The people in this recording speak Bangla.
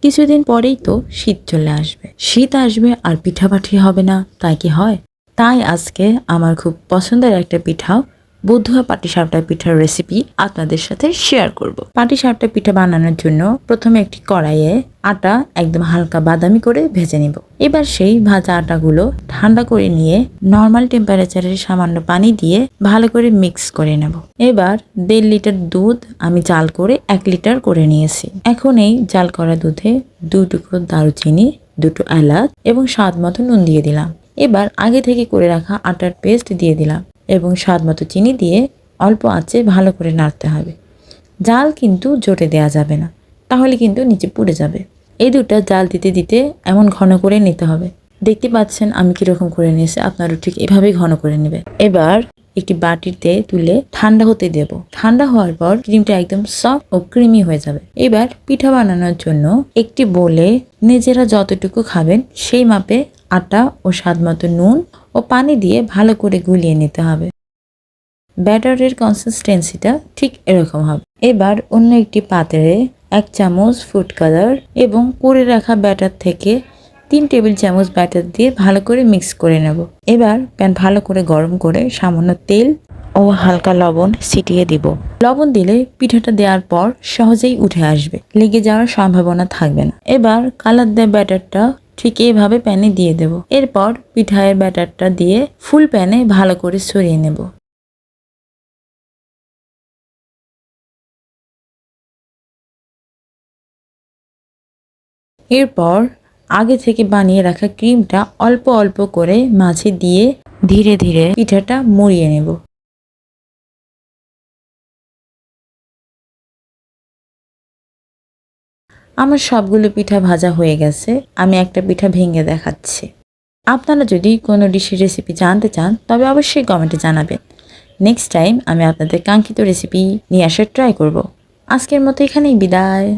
কিছুদিন পরেই তো শীত চলে আসবে, শীত আসবে আর পিঠাপাঠি হবে না, তাই কি হয়? তাই আজকে আমার খুব পছন্দের একটা পিঠাও বুধুয়া পাটিসাপটা পিঠার রেসিপি আপনাদের সাথে শেয়ার করব। পাটিসাপটা পিঠা বানানোর জন্য প্রথমে একটি কড়াইয়ে আটা একদম হালকা বাদামি করে ভেজে নিব। এবার সেই ভাজা আটাগুলো ঠান্ডা করে নিয়ে নর্মাল টেম্পারেচারে সামান্য পানি দিয়ে ভালো করে মিক্স করে নেব। এবার 1.5 লিটার দুধ আমি জাল করে 1 লিটার করে নিয়েছি। এখন এই জাল করা দুধে 2 টুকরো দারুচিনি, 2টো এলাচ এবং স্বাদ মতো নুন দিয়ে দিলাম। এবার আগে থেকে করে রাখা আটার পেস্ট দিয়ে দিলাম এবং স্বাদ মতো চিনি দিয়ে অল্প আঁচে ভালো করে নাড়তে হবে। জাল কিন্তু জোরে দেয়া যাবে না, তাহলে কিন্তু নিচে পুড়ে যাবে। এই দুটা জাল দিতে দিতে এমন ঘন করে নিতে হবে। দেখতে পাচ্ছেন আমি কিরকম করে নিয়েছি, আপনারও ঠিক এভাবেই ঘন করে নেবে। এবার একটি বাটিতে তুলে ঠান্ডা হতে দেব। ঠান্ডা হওয়ার পর ক্রিমটা একদম সফট ও ক্রিমি হয়ে যাবে। এবার পিঠা বানানোর জন্য একটি বোলে নিজেরা যতটুকু খাবেন সেই মাপে আটা ও স্বাদ মতো নুন ও পানি দিয়ে ভালো করে গুলিয়ে নিতে হবে। ব্যাটারের কনসিস্টেন্সিটা ঠিক এরকম হবে। এবার অন্য একটি পাত্রে 1 চামচ ফুড কালার এবং করে রাখা ব্যাটার থেকে 3 টেবিল চামচ ব্যাটার দিয়ে ভালো করে মিক্স করে নেব। এবার প্যান ভালো করে গরম করে সামান্য তেল ও হালকা লবণ ছিটিয়ে দিব। লবণ দিলে পিঠাটা দেওয়ার পর সহজেই উঠে আসবে, লেগে যাওয়ার সম্ভাবনা থাকবে না। এবার কালার দেওয়া ব্যাটারটা ঠিক এইভাবে প্যানে দিয়ে দেব। এরপর পিঠায়ের ব্যাটারটা দিয়ে ফুল প্যানে ভালো করে ছড়িয়ে নেব। এরপর আগে থেকে বানিয়ে রাখা ক্রিমটা অল্প অল্প করে মাঝে দিয়ে ধীরে ধীরে পিঠাটা মুড়িয়ে নেব। আমার সবগুলো পিঠা ভাজা হয়ে গেছে। আমি একটা পিঠা ভেঙে দেখাচ্ছি। আপনারা যদি কোনো ডিশের রেসিপি জানতে চান তবে অবশ্যই কমেন্টে জানাবেন। নেক্সট টাইম আমি আপনাদের কাঙ্ক্ষিত রেসিপি নিয়ে আসার ট্রাই করব। আজকের মতো এখানেই বিদায়।